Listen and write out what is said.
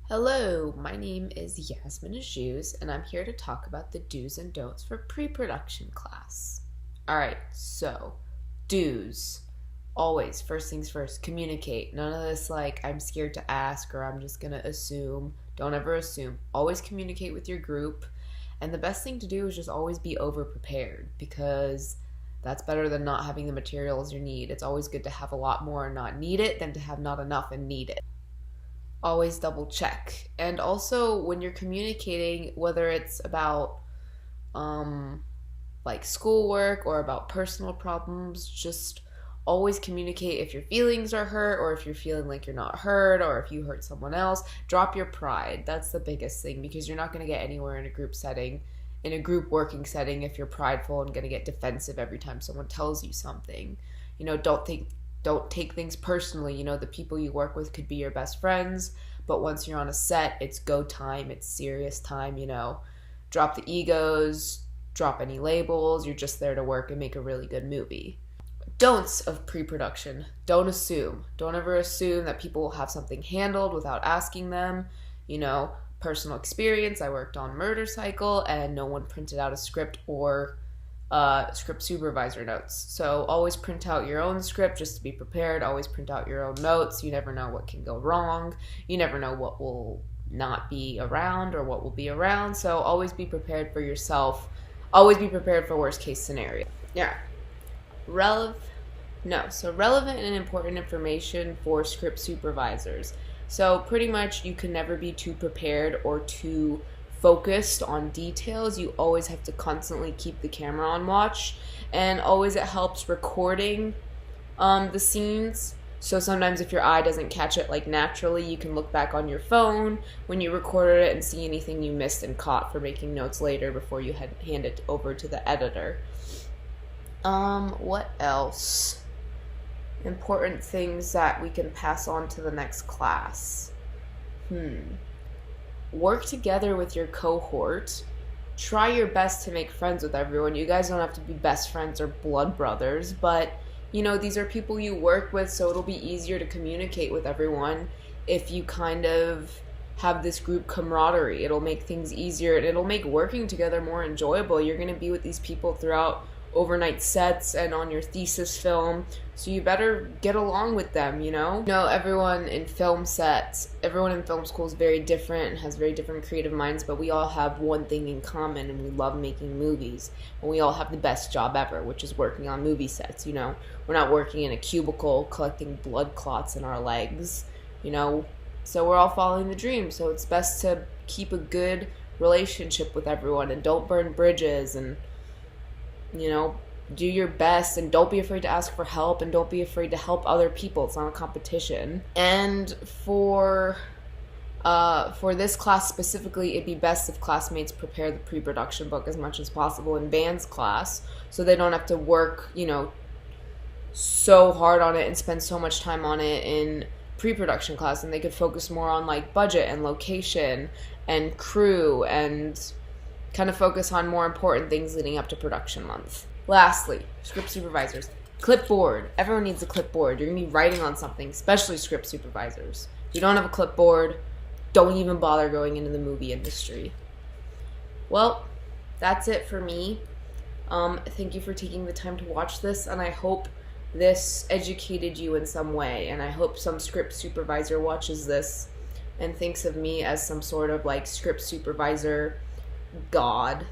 Hello, my name is Yasmin Ajuz, and I'm here to talk about the do's and don'ts for pre-production class. Alright, so, do's. Always, first things first, communicate. None of this like, I'm scared to ask or I'm just gonna assume. Don't ever assume. Always communicate with your group. And the best thing to do is just always be over-prepared because that's better than not having the materials you need. It's always good to have a lot more and not need it than to have not enough and need it. Always double check. And also when you're communicating, whether it's about like schoolwork or about personal problems, just always communicate if your feelings are hurt or if you're feeling like you're not heard or if you hurt someone else. Drop your pride. That's the biggest thing because you're not going to get anywhere in a group setting, in a group working setting, if you're prideful and going to get defensive every time someone tells you something. Don't take things personally. The people you work with could be your best friends, but once you're on a set, it's go time, it's serious time. Drop the egos, drop any labels. You're just there to work and make a really good movie. Don'ts of pre-production. Don't assume. Don't ever assume that people will have something handled without asking them. Personal experience, I worked on Murder Cycle and no one printed out a script or script supervisor notes. So always print out your own script just to be prepared. Always print out your own notes. You never know what can go wrong. You never know what will not be around or what will be around. So always be prepared for yourself. Always be prepared for worst case scenario. Yeah. Relevant and important information for script supervisors. So pretty much you can never be too prepared or too focused on details. You always have to constantly keep the camera on watch, and always it helps recording the scenes. So sometimes if your eye doesn't catch it like naturally, you can look back on your phone when you recorded it and see anything you missed and caught for making notes later before you hand it over to the editor. What else? Important things that we can pass on to the next class. Work together with your cohort. Try your best to make friends with everyone. You guys don't have to be best friends or blood brothers, but these are people you work with, so it'll be easier to communicate with everyone if you kind of have this group camaraderie. It'll make things easier and it'll make working together more enjoyable. You're going to be with these people throughout overnight sets and on your thesis film, so you better get along with them. Everyone in film school is very different and has very different creative minds, but we all have one thing in common, and we love making movies, and we all have the best job ever, which is working on movie sets. We're not working in a cubicle collecting blood clots in our legs, so we're all following the dream. So it's best to keep a good relationship with everyone and don't burn bridges, and do your best, and don't be afraid to ask for help, and don't be afraid to help other people. It's not a competition. And for this class specifically, it'd be best if classmates prepare the pre-production book as much as possible in band's class, so they don't have to work, so hard on it and spend so much time on it in pre-production class, and they could focus more on like budget and location and crew and kind of focus on more important things leading up to production month. Lastly, script supervisors. Clipboard. Everyone needs a clipboard. You're going to be writing on something, especially script supervisors. If you don't have a clipboard, don't even bother going into the movie industry. Well, that's it for me. Thank you for taking the time to watch this, and I hope this educated you in some way, and I hope some script supervisor watches this and thinks of me as some sort of like script supervisor god.